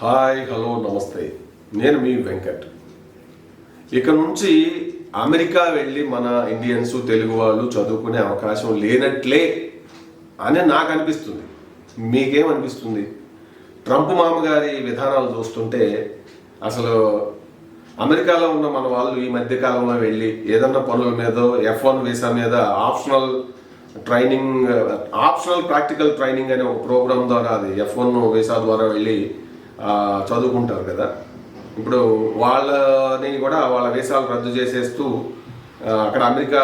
Hi, hello, నమస్తే. నేను మీ వెంకట్. ఇక నుంచి అమెరికా వెళ్ళి మన ఇండియన్స్, తెలుగు వాళ్ళు చదువుకునే అవకాశం లేనట్లే అని నాకు అనిపిస్తుంది. మీకేమనిపిస్తుంది? ట్రంప్ మామగారి విధానాలు చూస్తుంటే అసలు అమెరికాలో ఉన్న మన వాళ్ళు ఈ మధ్య కాలంలో వెళ్ళి ఏదన్నా పనుల మీద F1 వీసా మీద ఆప్షనల్ ప్రాక్టికల్ ట్రైనింగ్ అనే ఒక ప్రోగ్రామ్ ద్వారా అది F1 వీసా ద్వారా వెళ్ళి చదువుకుంటారు కదా. ఇప్పుడు వాళ్ళని కూడా వాళ్ళ వీసాలు రద్దు చేసేస్తూ అక్కడ అమెరికా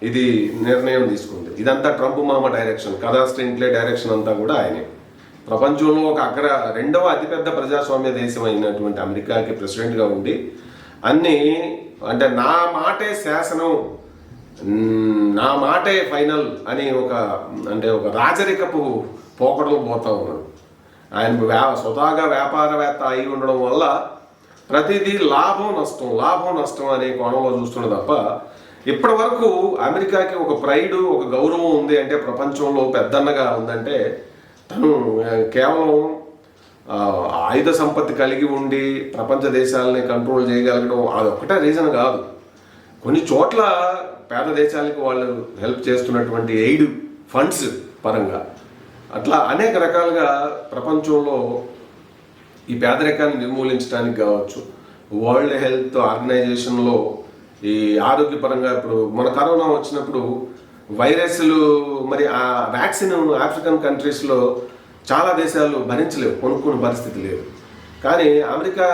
ఇది నిర్ణయం తీసుకుంది. ఇదంతా ట్రంప్ మామ డైరెక్షన్, కథా స్క్రీన్ ప్లే డైరెక్షన్ అంతా కూడా ఆయనే. ప్రపంచంలో ఒక రెండవ అతిపెద్ద ప్రజాస్వామ్య దేశం అయినటువంటి అమెరికాకి ప్రెసిడెంట్గా ఉండి అన్నీ అంటే నా మాటే శాసనం, నా మాటే ఫైనల్ అని ఒక రాజరికపు పోకడలు పోతా ఉన్నాడు. ఆయన స్వతహాగా వ్యాపారవేత్త అయి ఉండడం వల్ల ప్రతిదీ లాభం నష్టం అనే కోణంలో చూస్తుండే తప్ప ఇప్పటి వరకు అమెరికాకి ఒక ప్రైడ్, ఒక గౌరవం ఉంది అంటే, ప్రపంచంలో పెద్దన్నగా ఉందంటే తను కేవలం ఆయుధ సంపత్తి కలిగి ఉండి ప్రపంచ దేశాలని కంట్రోల్ చేయగలగడం అదొక్కటే రీజన్ కాదు. కొన్ని చోట్ల పేద దేశాలకు వాళ్ళు హెల్ప్ చేస్తున్నటువంటి ఎయిడ్ ఫండ్స్ పరంగా అట్లా అనేక రకాలుగా ప్రపంచంలో ఈ పేదరికాన్ని నిర్మూలించడానికి కావచ్చు, వరల్డ్ హెల్త్ ఆర్గనైజేషన్లో ఈ ఆరోగ్యపరంగా ఇప్పుడు మన కరోనా వచ్చినప్పుడు వైరస్లు మరి ఆ వ్యాక్సిన్ ఆఫ్రికన్ కంట్రీస్లో చాలా దేశాలు భరించలేవు, కొనుక్కునే పరిస్థితి లేదు. కానీ అమెరికా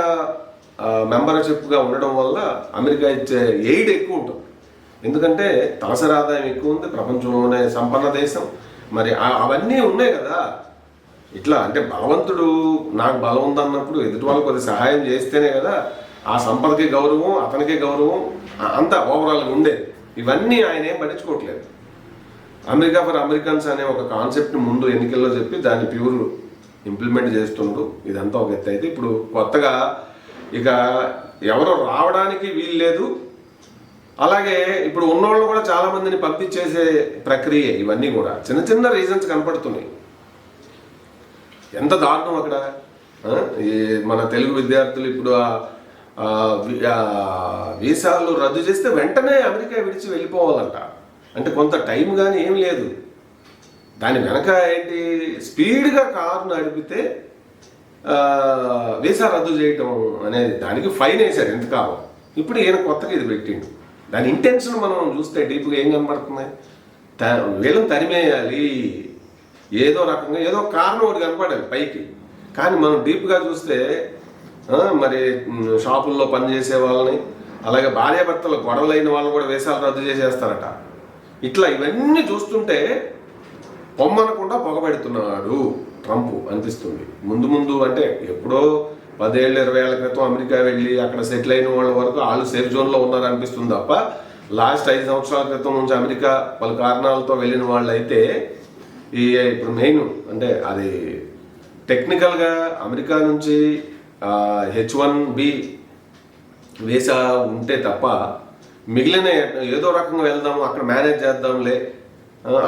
మెంబర్షిప్గా ఉండడం వల్ల అమెరికా ఇచ్చే ఎయిడ్ ఎక్కువ ఉంటుంది. ఎందుకంటే తలసరి ఆదాయం ఎక్కువ ఉంది, ప్రపంచంలోనే సంపన్న దేశం. మరి అవన్నీ ఉన్నాయి కదా. ఇట్లా అంటే బలవంతుడు నాకు బలం ఉందన్నప్పుడు ఎదుటి వాళ్ళకి కొద్ది సహాయం చేస్తేనే కదా ఆ సంపదకి గౌరవం, అతనికే గౌరవం అంతా ఓవరాల్గా ఉండేది. ఇవన్నీ ఆయన ఏం పట్టించుకోవట్లేదు. అమెరికా ఫర్ అమెరికన్స్ అనే ఒక కాన్సెప్ట్ని ముందు ఎన్నికల్లో చెప్పి దాన్ని ప్యూర్ ఇంప్లిమెంట్ చేస్తుండ్రు. ఇదంతా ఒక ఎత్తు. అయితే ఇప్పుడు కొత్తగా ఇక ఎవరో రావడానికి వీలు లేదు. అలాగే ఇప్పుడు ఉన్నోళ్ళు కూడా చాలా మందిని పంపించేసే ప్రక్రియ. ఇవన్నీ కూడా చిన్న చిన్న రీజన్స్ కనపడుతున్నాయి. ఎంత దారుణం అక్కడ. మన తెలుగు విద్యార్థులు ఇప్పుడు వీసాలు రద్దు చేస్తే వెంటనే అమెరికా విడిచి వెళ్ళిపోవాలంట. అంటే కొంత టైం కానీ ఏం లేదు. దాని వెనక ఏంటి, స్పీడ్గా కారు నడిపితే వీసా రద్దు చేయటం అనేది, దానికి ఫైన్ వేశారు ఎంతకాలం. ఇప్పుడు ఈయన కొత్తగా ఇది పెట్టిండు. దాని ఇంటెన్షన్ మనం చూస్తే డీప్గా ఏం కనబడుతుంది, వీళ్ళని తరిమేయాలి, ఏదో రకంగా ఏదో కారణం ఒకటి కనపడాలి పైకి. కానీ మనం డీప్గా చూస్తే మరి షాపుల్లో పనిచేసే వాళ్ళని, అలాగే భార్యాభర్తలు గొడవలైన వాళ్ళని కూడా వీసాలు రద్దు చేసేస్తారట. ఇట్లా ఇవన్నీ చూస్తుంటే పొమ్మనకుండా పొగబెడుతున్నాడు ట్రంప్ అనిపిస్తుంది. ముందు అంటే ఎప్పుడో 10 ఏళ్ళు 20 ఏళ్ల క్రితం అమెరికా వెళ్ళి అక్కడ సెటిల్ అయిన వాళ్ళ వరకు వాళ్ళు సేఫ్ జోన్లో ఉన్నారు అనిపిస్తుంది తప్ప, లాస్ట్ 5 సంవత్సరాల క్రితం నుంచి అమెరికా పలు కారణాలతో వెళ్ళిన వాళ్ళు అయితే ఇప్పుడు మెయిన్ అంటే అది టెక్నికల్గా అమెరికా నుంచి H1B వీసా ఉంటే తప్ప మిగిలిన ఏదో రకంగా వెళ్దాము, అక్కడ మేనేజ్ చేద్దాంలే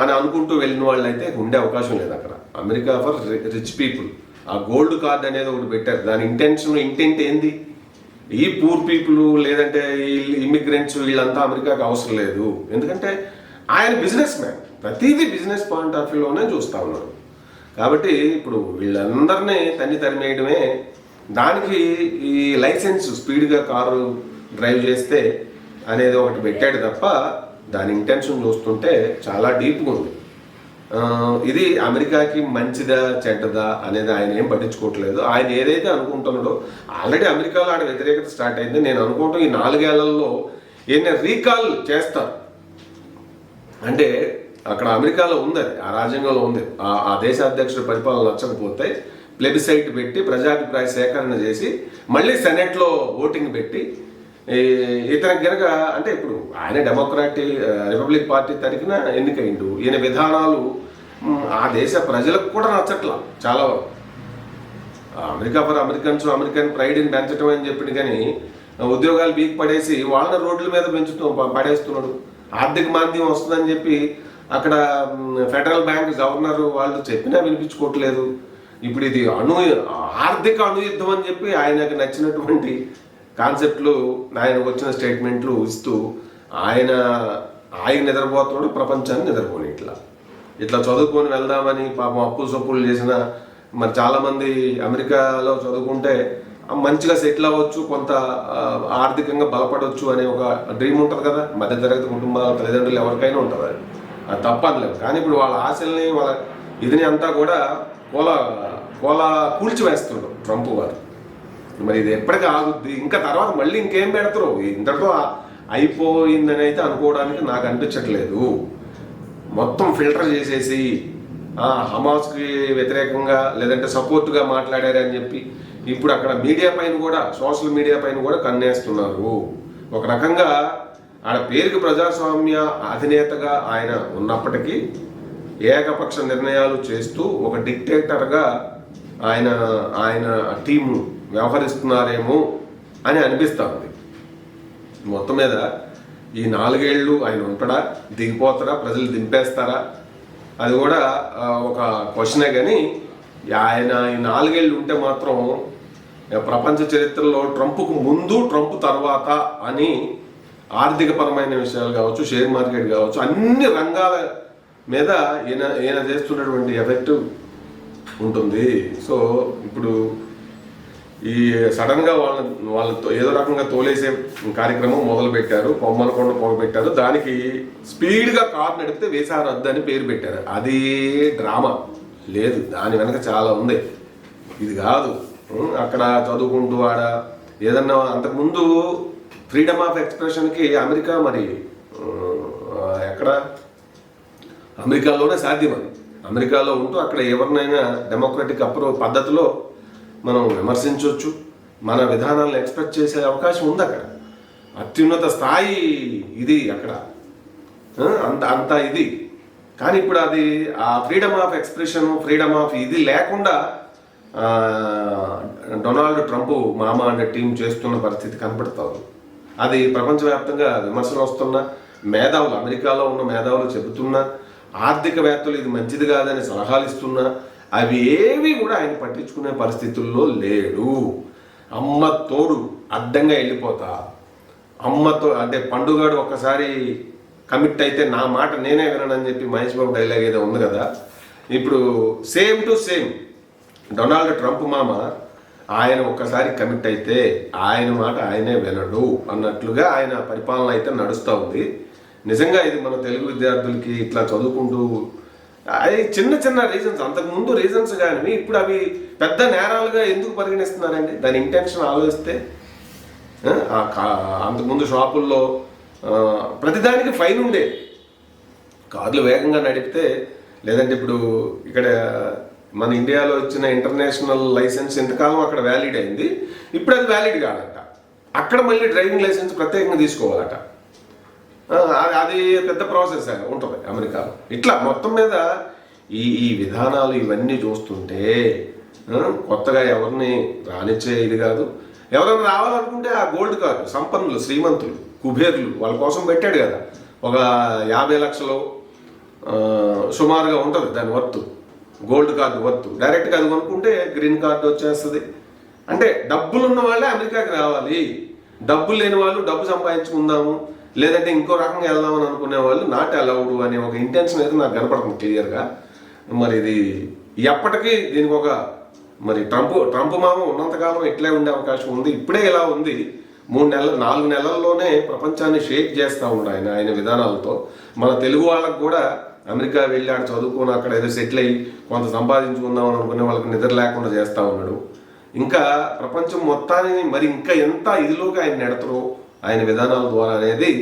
అని అనుకుంటూ వెళ్ళిన వాళ్ళు అయితే ఉండే అవకాశం లేదు అక్కడ. అమెరికా ఫర్ రిచ్ పీపుల్ ఆ గోల్డ్ కార్డ్ అనేది ఒకటి పెట్టారు. దాని ఇంటెంట్ ఏంది, ఈ పూర్ పీపుల్ లేదంటే ఈ ఇమిగ్రెంట్స్ వీళ్ళంతా అమెరికాకి అవసరం లేదు. ఎందుకంటే ఆయన బిజినెస్ మ్యాన్, ప్రతిదీ బిజినెస్ పాయింట్ ఆఫ్ వ్యూలోనే చూస్తూ ఉన్నారు. కాబట్టి ఇప్పుడు వీళ్ళందరినీ తరిమేయడమే. దానికి ఈ లైసెన్స్ స్పీడ్గా కారు డ్రైవ్ చేస్తే అనేది ఒకటి పెట్టాడు తప్ప దాని ఇంటెన్షన్ చూస్తుంటే చాలా డీప్గా ఉంది. ఇది అమెరికాకి మంచిదా చెడ్డదా అనేది ఆయన ఏం పట్టించుకోవట్లేదు. ఆయన ఏదైతే అనుకుంటున్నాడో, ఆల్రెడీ అమెరికాలో ఆడ వ్యతిరేకత స్టార్ట్ అయింది. నేను అనుకుంటాం ఈ 4 ఏళ్లలో ఈయన రీకాల్ చేస్తారు. అంటే అక్కడ అమెరికాలో ఉంది, అది ఆ రాజ్యాంగంలో ఉంది. ఆ దేశ అధ్యక్షుడి పరిపాలన నచ్చకపోతే ప్లెబిసైట్ పెట్టి ప్రజాభిప్రాయ సేకరణ చేసి మళ్ళీ సెనెట్లో ఓటింగ్ పెట్టి ఇతనికి గనక, అంటే ఇప్పుడు ఆయన రిపబ్లిక్ పార్టీ తరఫున ఎన్నికైండు. ఈయన విధానాలు ఆ దేశ ప్రజలకు కూడా నచ్చట్లా చాలా వరకు. అమెరికా ఫర్ అమెరికన్స్, అమెరికన్ ప్రైడ్ని పెంచడం అని చెప్పి కానీ ఉద్యోగాలు బీక్ పడేసి వాళ్ళని రోడ్ల మీద పడేస్తున్నాడు. ఆర్థిక మాంద్యం వస్తుందని చెప్పి అక్కడ ఫెడరల్ బ్యాంక్ గవర్నర్ వాళ్ళు చెప్పినా వినిపించుకోవట్లేదు. ఇప్పుడు ఇది ఆర్థిక అణుయుద్ధం అని చెప్పి ఆయనకు నచ్చినటువంటి కాన్సెప్ట్లు, ఆయనకు వచ్చిన స్టేట్మెంట్లు ఇస్తూ ఆయన నిద్రపోతున్నాడు, ప్రపంచాన్ని నిద్రపోని ఇట్లా చదువుకొని వెళ్దామని పాపం అప్పులు సొప్పులు చేసిన మరి చాలామంది అమెరికాలో చదువుకుంటే మంచిగా సెటిల్ అవ్వచ్చు, కొంత ఆర్థికంగా బలపడవచ్చు అనే ఒక డ్రీమ్ ఉంటుంది కదా, మధ్యతరగతి కుటుంబాల తల్లిదండ్రులు ఎవరికైనా ఉంటుంది. అది తప్పనలేదు. కానీ ఇప్పుడు వాళ్ళ ఆశల్ని, వాళ్ళ ఇదిని అంతా కూడా కూల్చివేస్తున్నాడు ట్రంప్ వారు. మరి ఇది ఎప్పటికీ ఆగుద్ది? ఇంకా తర్వాత మళ్ళీ ఇంకేం పెడతారు? ఇంతటితో అయిపోయిందని అయితే అనుకోవడానికి నాకు అనిపించట్లేదు. మొత్తం ఫిల్టర్ చేసేసి హమాస్కి వ్యతిరేకంగా లేదంటే సపోర్ట్గా మాట్లాడారని చెప్పి ఇప్పుడు అక్కడ మీడియా పైన కూడా, సోషల్ మీడియా పైన కూడా కన్నేస్తున్నారు. ఒక రకంగా ఆడ పేరుకి ప్రజాస్వామ్య అధినేతగా ఆయన ఉన్నప్పటికీ ఏకపక్ష నిర్ణయాలు చేస్తూ ఒక డిక్టేటర్గా ఆయన టీము వ్యవహరిస్తున్నారేమో అని అనిపిస్తూ ఉంది. మొత్తం మీద ఈ 4 ఏళ్ళు ఆయన ఉంటాడా, దిగిపోతారా, ప్రజలు దింపేస్తారా, అది కూడా ఒక క్వశ్చనే. కానీ ఆయన ఈ 4 ఏళ్ళు ఉంటే మాత్రం ప్రపంచ చరిత్రలో ట్రంప్కు ముందు, ట్రంప్ తర్వాత అని ఆర్థికపరమైన విషయాలు కావచ్చు, షేర్ మార్కెట్ కావచ్చు, అన్ని రంగాల మీద ఈయన చేస్తున్నటువంటి ఎఫెక్ట్ ఉంటుంది. సో ఇప్పుడు ఈ సడన్గా వాళ్ళతో ఏదో రకంగా తోలేసే కార్యక్రమం మొదలు పెట్టారు, పొమ్మలకొండ పొగ పెట్టారు. దానికి స్పీడ్గా కారు నడిపితే వేసారు వద్దని పేరు పెట్టారు. అది డ్రామా లేదు, దాని వెనక చాలా ఉంది. ఇది కాదు అక్కడ చదువుకుంటూ ఏదన్నా అంతకుముందు ఫ్రీడమ్ ఆఫ్ ఎక్స్ప్రెషన్కి అమెరికా మరి ఎక్కడ అమెరికాలోనే సాధ్యం. అది అమెరికాలో ఉంటూ అక్కడ ఎవరినైనా డెమోక్రటిక్ పద్ధతిలో మనం విమర్శించవచ్చు, మన విధానాలను ఎక్స్ప్రెస్ చేసే అవకాశం ఉంది. అక్కడ అత్యున్నత స్థాయి ఇది అక్కడ అంత ఇది. కానీ ఇప్పుడు అది ఆ freedom of expression, freedom of ఇది లేకుండా డొనాల్డ్ ట్రంప్ మామ అనే టీం చేస్తున్న పరిస్థితి కనపడుతుంది. అది ప్రపంచవ్యాప్తంగా విమర్శలు వస్తున్నా, మేధావులు, అమెరికాలో ఉన్న మేధావులు చెబుతున్నా, ఆర్థికవేత్తలు ఇది మంచిది కాదని సలహాలు ఇస్తున్నా, అవి ఏవి కూడా ఆయన పట్టించుకునే పరిస్థితుల్లో లేడు. అమ్మ తోడు అడ్డంగా వెళ్ళిపోతా, అమ్మతో అంటే పండుగాడు ఒక్కసారి కమిట్ అయితే నా మాట నేనే వినని చెప్పి మహేష్ బాబు డైలాగ్ ఏదో ఉంది కదా, ఇప్పుడు same to same Donald Trump మామ ఆయన ఒక్కసారి కమిట్ అయితే ఆయన మాట ఆయనే వినడు అన్నట్లుగా ఆయన పరిపాలన అయితే నడుస్తూ ఉంది. నిజంగా ఇది మన తెలుగు విద్యార్థులకి ఇట్లా చదువుకుంటూ అది చిన్న చిన్న రీజన్స్, అంతకుముందు రీజన్స్ కానీ ఇప్పుడు అవి పెద్ద నేరాలుగా ఎందుకు పరిగణిస్తున్నారండి? దాని ఇంటెన్షన్ ఆలోచిస్తే అంతకుముందు షాపుల్లో ప్రతిదానికి ఫైన్ ఉండే, కార్లు వేగంగా నడిపితే, లేదంటే ఇప్పుడు ఇక్కడ మన ఇండియాలో వచ్చిన ఇంటర్నేషనల్ లైసెన్స్ ఇంతకాలం అక్కడ వ్యాలిడ్ అయింది, ఇప్పుడు అది వ్యాలిడ్ కాదట. అక్కడ మళ్ళీ డ్రైవింగ్ లైసెన్స్ ప్రత్యేకంగా తీసుకోవాలట. అది పెద్ద ప్రాసెస్ ఉంటుంది అమెరికాలో. ఇట్లా మొత్తం మీద ఈ విధానాలు ఇవన్నీ చూస్తుంటే కొత్తగా ఎవరిని రానిచ్చే ఇది కాదు. ఎవరైనా రావాలనుకుంటే ఆ గోల్డ్ కార్డు సంపన్నులు, శ్రీమంతులు, కుబేర్లు వాళ్ళ కోసం పెట్టాడు కదా, ఒక 50 లక్షలు సుమారుగా ఉంటుంది దాని వర్త్, గోల్డ్ కార్డు వర్త్. డైరెక్ట్గా అది కొనుక్కుంటే గ్రీన్ కార్డు వచ్చేస్తుంది. అంటే డబ్బులు ఉన్న వాళ్ళే అమెరికాకి రావాలి, డబ్బులు లేని వాళ్ళు డబ్బు సంపాదించుకుందాము లేదంటే ఇంకో రకంగా వెళ్దామని అనుకునే వాళ్ళు నాట్ అలౌడ్ అనే ఒక ఇంటెన్షన్ అయితే నాకు కనపడుతుంది క్లియర్గా. మరి ఇది ఎప్పటికీ దీనికి ఒక మరి ట్రంప్ మామ ఉన్నంతకాలం ఇట్లే ఉండే అవకాశం ఉంది. ఇప్పుడే ఇలా ఉంది, 4 నెలల్లోనే ప్రపంచాన్ని షేక్ చేస్తూ ఉన్నాడు ఆయన విధానాలతో. మన తెలుగు వాళ్ళకు కూడా అమెరికా వెళ్ళి ఆడ చదువుకొని అక్కడ ఏదో సెటిల్ అయ్యి కొంత సంపాదించుకుందామని అనుకునే వాళ్ళకి నిద్ర లేకుండా చేస్తూ ఉన్నాడు. ఇంకా ప్రపంచం మొత్తాన్ని మరి ఇంకా ఎంత ఇదిలోకి ఆయన నెడతారో ఆయన విధానాల ద్వారా అనేది